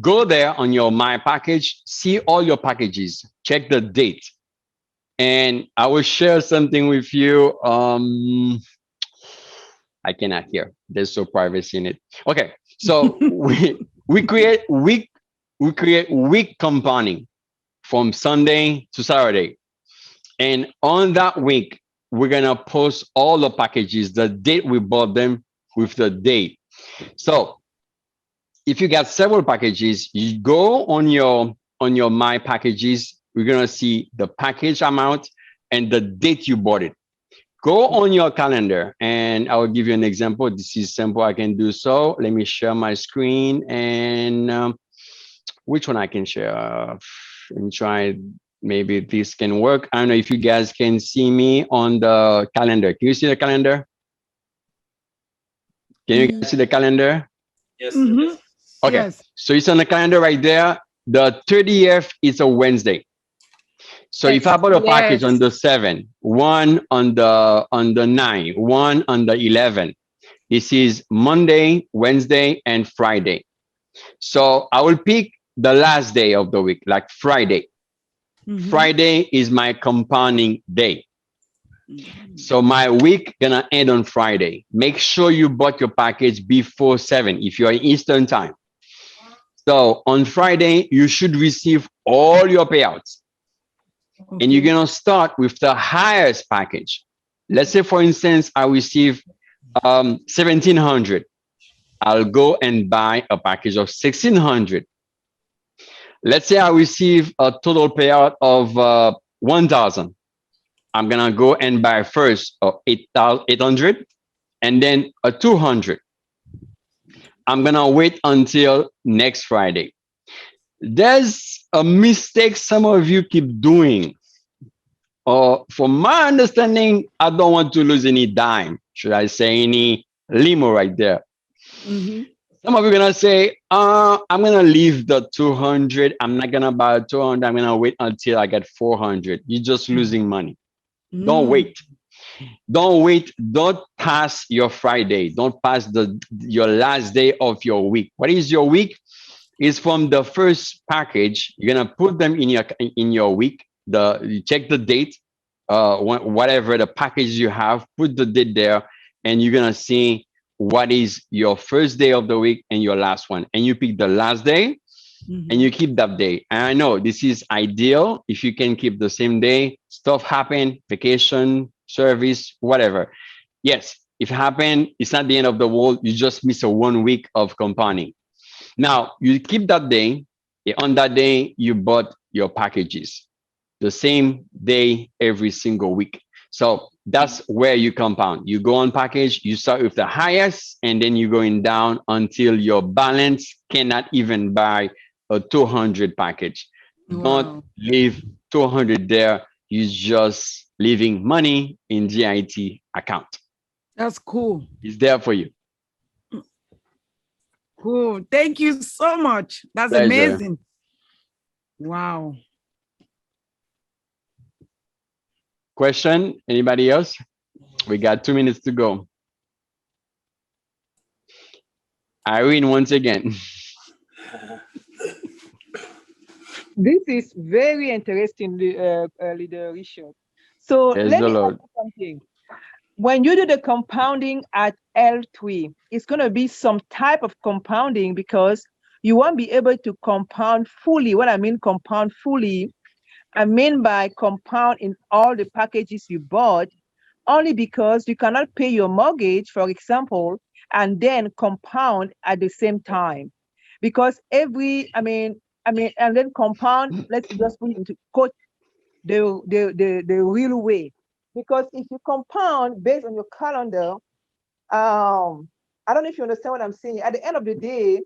go there on your my package, see all your packages, check the date, and I will share something with you. I cannot hear. There's so privacy in it. Okay, so we create week compounding from Sunday to Saturday, and on that week we're gonna post all the packages, the date we bought them with the date. So if you got several packages, you go on your my packages. We're gonna see the package amount and the date you bought it. Go on your calendar, and I will give you an example. This is simple. I can do so. Let me share my screen, and which one I can share? Let me try. Maybe this can work. I don't know if you guys can see me on the calendar. Can you see the calendar? Can you guys see the calendar? Yes. Mm-hmm. Okay, Yes. so it's on the calendar right there. The 30th is a Wednesday. So if Yes. I bought a package on Yes. the 7th, one on the 9th, one on the 11th, this is Monday, Wednesday, and Friday. So I will pick the last day of the week, like Friday. Mm-hmm. Friday is my compounding day. Mm-hmm. So my week gonna end on Friday. Make sure you bought your package before 7 if you're in Eastern time. So on Friday, you should receive all your payouts. And you're Okay. gonna start with the highest package. Let's say, for instance, I receive 1,700. I'll go and buy a package of 1,600. Let's say I receive a total payout of 1,000. I'm gonna go and buy first 800 and then a 200. I'm gonna wait until next Friday. There's a mistake some of you keep doing. From my understanding, I don't want to lose any dime. Should I say any limo right there? Mm-hmm. Some of you are gonna say, I'm gonna leave the 200. I'm not gonna buy 200. I'm gonna wait until I get 400. You're just losing money. Don't Mm. wait. Don't wait. Don't pass your Friday. Don't pass your last day of your week. What is your week? Is from the first package. You're gonna put them in your week. You check the date, whatever the package you have, put the date there, and you're gonna see what is your first day of the week and your last one. And you pick the last day and Mm-hmm. you keep that day. And I know this is ideal if you can keep the same day. Stuff happen, vacation, service, whatever. Yes, if it happened, it's not the end of the world. You just miss a 1 week of compounding. Now you keep that day. On that day, you bought your packages the same day every single week. So that's where you compound. You go on package, you start with the highest, and then you're going down until your balance cannot even buy a 200 package. Don't Wow. leave 200 there. You're just leaving money in GIT account. That's cool. It's there for you. Cool. Thank you so much. That's Pleasure. amazing. Wow. Question? Anybody else? We got 2 minutes to go. Irene, once again. This is very interesting, Leader Richard. So Praise let the me ask Lord. you something. When you do the compounding at L3, it's going to be some type of compounding because you won't be able to compound fully. What I mean, compound fully, I mean by compound in all the packages you bought, only because you cannot pay your mortgage, for example, and then compound at the same time. Because and then compound, let's just put it into quote the real way. Because if you compound based on your calendar, I don't know if you understand what I'm saying. At the end of the day,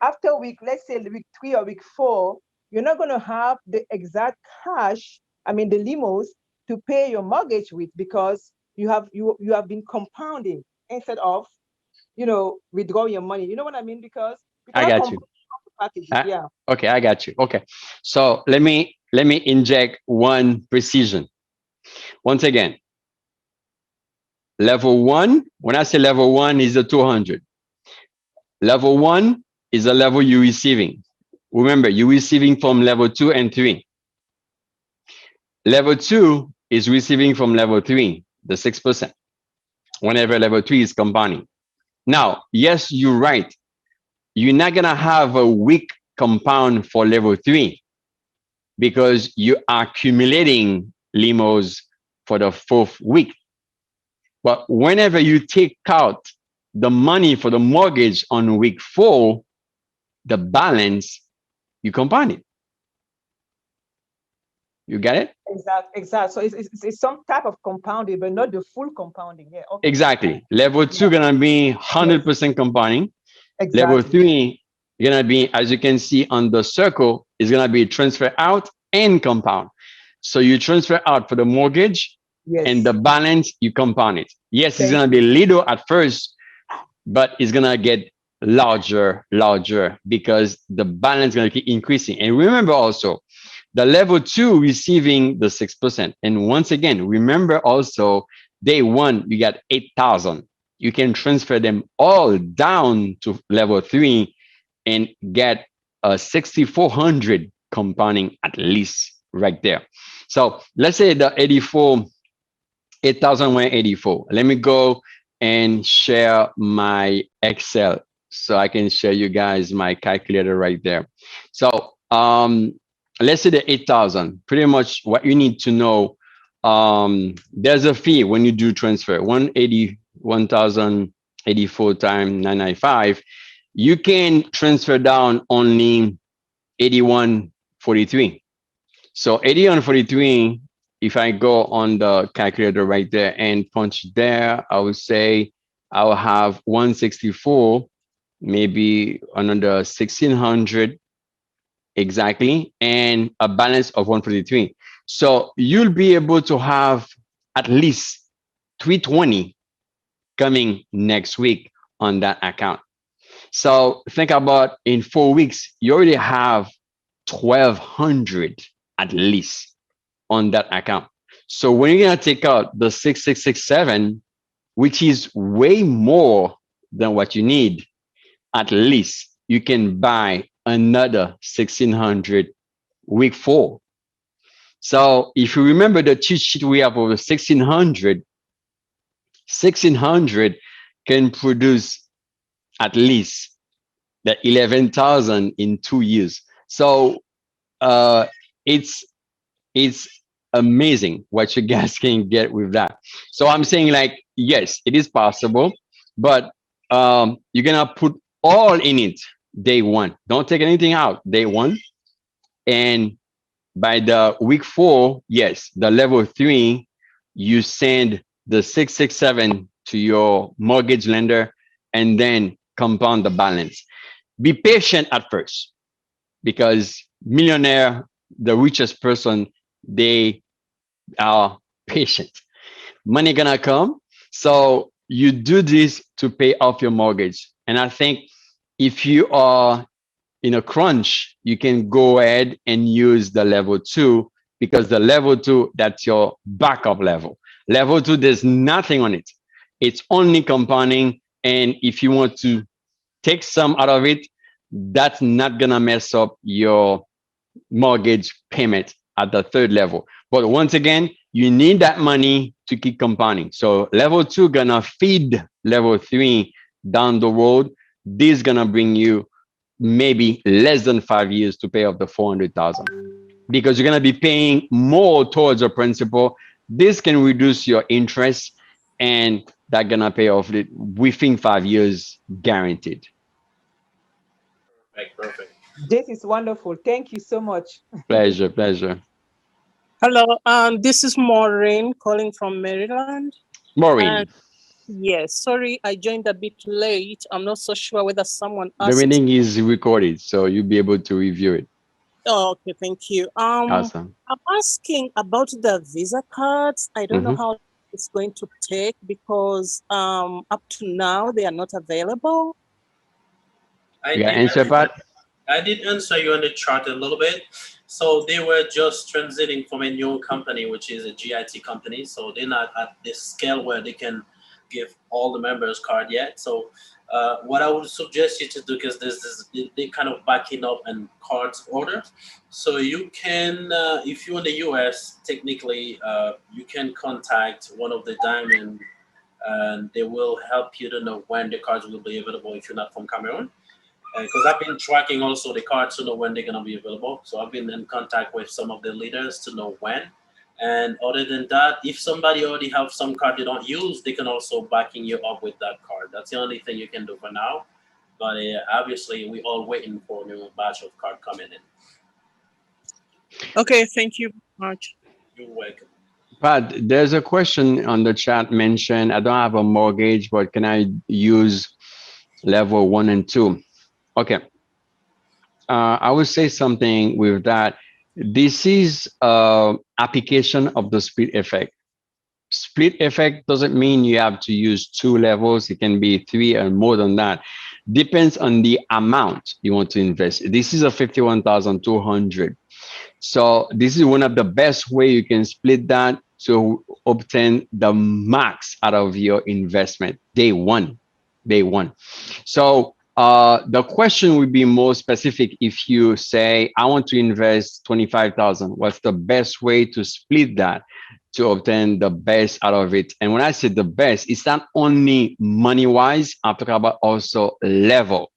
after week, let's say week 3 or week 4, you're not going to have the exact cash, the limos to pay your mortgage with because you have been compounding instead of withdraw your money. You know what I mean? Because we I cannot got you. combine packages. Uh, Yeah. okay, I got you. Okay, so let me inject one precision. Once again, level one. When I say level one, is the 200. Level one is the level you're receiving. Remember, you're receiving from level two and three. Level two is receiving from level three, the 6%. Whenever level three is compounding. Now, yes, you're right. You're not gonna have a weak compound for level three because you are accumulating limos for the fourth week. But whenever you take out the money for the mortgage on week four, the balance, you compound it. You get it? Exact. So it's some type of compounding, but not the full compounding. Yeah. Okay. Exactly. Level two Yeah. gonna be Yes. 100% compounding. Level Exactly. three gonna be, as you can see on the circle, is gonna be transfer out and compound. So you transfer out for the mortgage and the Yes. balance, you compound it. Yes, it's Thank gonna be you. little at first, but it's gonna get larger because the balance is gonna keep increasing. And remember also, the level two receiving the 6%. And once again, remember also, day one, you got 8,000. You can transfer them all down to level three and get a 6,400 compounding at least right there. So let's say the 84, 8,184. Let me go and share my Excel so I can share you guys my calculator right there. So let's say the 8,000. Pretty much what you need to know. There's a fee when you do transfer. 1,084 times 995. You can transfer down only 8143. So 8143, if I go on the calculator right there and punch there, I would say I will have 164, maybe another 1,600 exactly, and a balance of 143. So you'll be able to have at least 320 coming next week on that account. So think about in 4 weeks, you already have 1,200 at least on that account. So when you're gonna take out the 6,667, which is way more than what you need, at least you can buy another 1,600 week four. So if you remember the cheat sheet we have over 1,600, 1,600 can produce at least the 11,000 in 2 years. So uh, it's it's amazing what you guys can get with that. So I'm saying like, yes, it is possible, but you're gonna put all in it day one. Don't take anything out day one. And by the week four, yes, the level three, you send the 667 to your mortgage lender and then compound the balance. Be patient at first because millionaire, the richest person, they are patient. Money gonna come. So you do this to pay off your mortgage. And I think if you are in a crunch, you can go ahead and use the level two because the level two, that's your backup level. Level two, there's nothing on it. It's only compounding. And if you want to take some out of it, that's not gonna mess up your mortgage payment at the third level. But once again, you need that money to keep compounding. So level two gonna feed level three down the road. This gonna bring you maybe less than 5 years to pay off the 400,000 because you're gonna be paying more towards your principal. This can reduce your interest, and that gonna pay off it within 5 years, guaranteed. Perfect. This is wonderful. Thank you so much. Pleasure, pleasure. Hello, this is Maureen calling from Maryland. And Maureen, yes, sorry, I joined a bit late. I'm not so sure whether someone the asked. meeting is recorded, so you'll be able to review it. Oh, okay, thank you. Awesome. I'm asking about the Visa cards. I don't know Mhm. how it's going to take, because up to now they are not available. I Yeah, did, answer, Pat. I did answer you on the chart a little bit. So they were just transiting from a new company, which is a GIT company. So they're not at this scale where they can give all the members card yet. So what I would suggest you to do, because they kind of backing up and cards order. So you can, if you're in the US, technically, you can contact one of the Diamond, and they will help you to know when the cards will be available if you're not from Cameroon. Because I've been tracking also the cards to know when they're going to be available. So I've been in contact with some of the leaders to know when. And other than that, if somebody already have some card they don't use, they can also backing you up with that card. That's the only thing you can do for now. But obviously, we all waiting for a new batch of card coming in. Okay, thank you very much. You're welcome. Pat, there's a question on the chat mentioned. I don't have a mortgage, but can I use level 1 and 2? Okay. I would say something with that. This is application of the split effect. Split effect doesn't mean you have to use 2 levels. It can be 3 and more than that. Depends on the amount you want to invest. This is a 51,200. So this is one of the best way you can split that to obtain the max out of your investment. Day one. So the question would be more specific. If you say, I want to invest 25,000, what's the best way to split that to obtain the best out of it? And when I say the best, it's not only money wise, I'm talking about also level.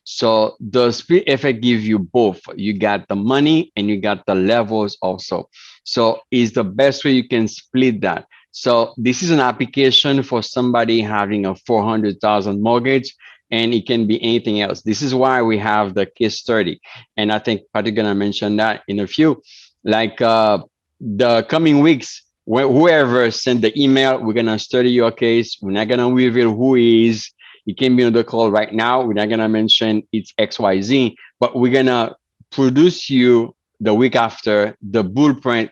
So the split effect gives you both. You got the money and you got the levels also. So it's the best way you can split that. So this is an application for somebody having a 400,000 mortgage, and it can be anything else. This is why we have the case study. And I think Patty's gonna mention that in a few. Like the coming weeks, whoever sent the email, we're gonna study your case. We're not gonna reveal who he is. You can be on the call right now. We're not gonna mention it's XYZ, but we're gonna produce you the week after the blueprint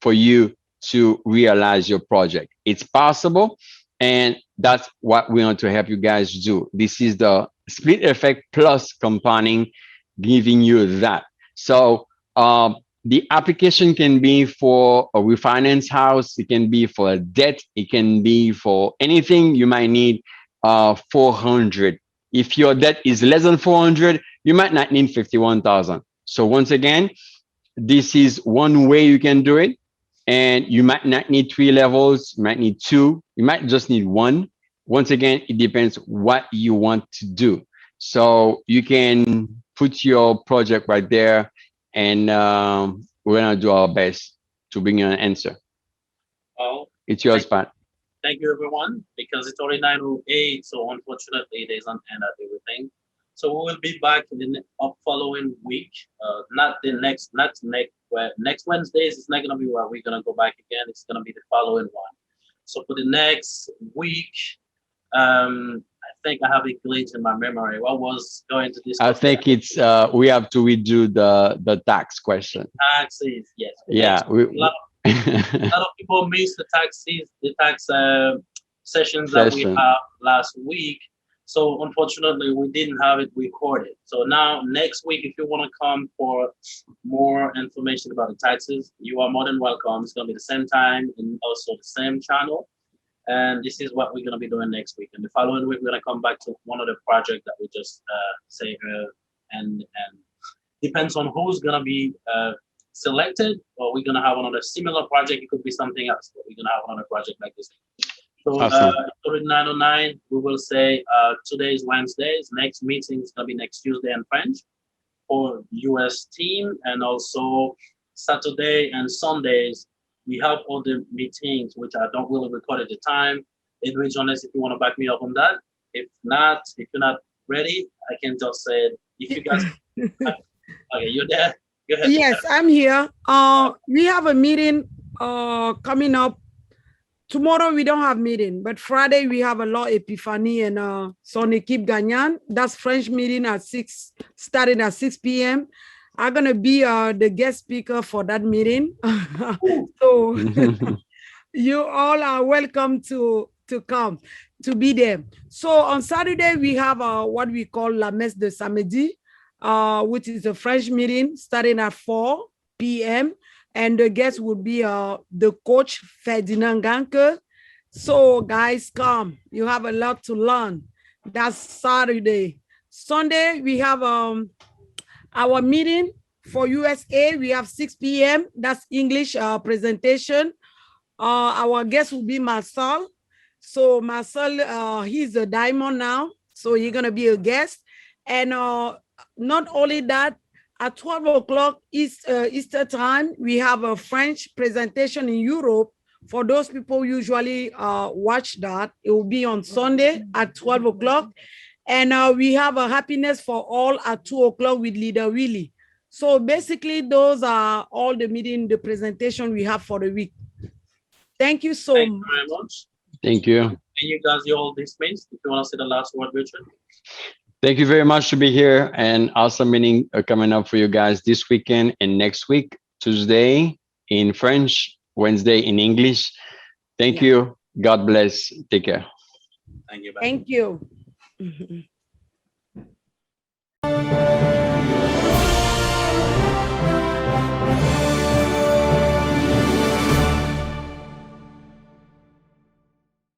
for you to realize your project. It's possible, and that's what we want to help you guys do. This is the split effect plus compounding, giving you that. So the application can be for a refinance house, it can be for a debt, it can be for anything you might need 400. If your debt is less than 400, you might not need 51,000. So once again, this is one way you can do it. And you might not need 3 levels, you might need 2, you might just need 1. Once again, it depends what you want to do. So you can put your project right there, and we're gonna do our best to bring you an answer. Well, it's yours, Pat. Thank you, everyone, because it's already 9:08, so unfortunately, there's an end at everything. So we will be back in the following week. Not next Wednesdays. It's not gonna be where we're gonna go back again. It's gonna be the following one. So for the next week, I think I have a glitch in my memory. What was going to discuss? I think it's we have to redo the tax question. Taxes, yes. Yeah, a lot of people missed the tax sessions that we have last week. So unfortunately, we didn't have it recorded. So now next week, if you want to come for more information about the taxes, you are more than welcome. It's going to be the same time and also the same channel. And this is what we're going to be doing next week. And the following week, we're going to come back to one of the projects that we just say, and depends on who's going to be selected, or we're going to have another similar project. It could be something else, but we're going to have another project like this. So awesome. 909, we will say today is Wednesdays. Next meeting is going to be next Tuesday in French for US team. And also Saturday and Sundays, we have all the meetings, which I don't really record at the time. Edwin Jonas, if you want to back me up on that. If not, if you're not ready, I can just say, if you guys, okay, you're there. Go ahead. Yes, I'm here. We have a meeting coming up. Tomorrow we don't have meeting, but Friday we have a law epiphany and son équipe gagnant. That's French meeting at 6, starting at 6 p.m. I'm gonna be the guest speaker for that meeting. So You all are welcome to come, to be there. So on Saturday, we have what we call La Messe de Samedi, which is a French meeting starting at 4 p.m. And the guest would be the coach, Ferdinand Ganke. So guys, come. You have a lot to learn. That's Saturday. Sunday, we have our meeting for USA. We have 6 p.m. That's English presentation. Our guest will be Marcel. So Marcel, he's a diamond now. So he's gonna be a guest. And not only that, at 12 o'clock Easter time, we have a French presentation in Europe. For those people who usually watch that, it will be on Sunday at 12 o'clock. And we have a happiness for all at 2 o'clock with Leader Willie. So basically, those are all the meeting, the presentation we have for the week. Thank you so Thank much. you very much. Thank you. And you guys, you all dismissed. If you want to say the last word, Richard. Thank you very much to be here, and awesome meeting coming up for you guys this weekend and next week, Tuesday in French, Wednesday in English. Thank you. God bless. Take care. Thank you. Bye. Thank you.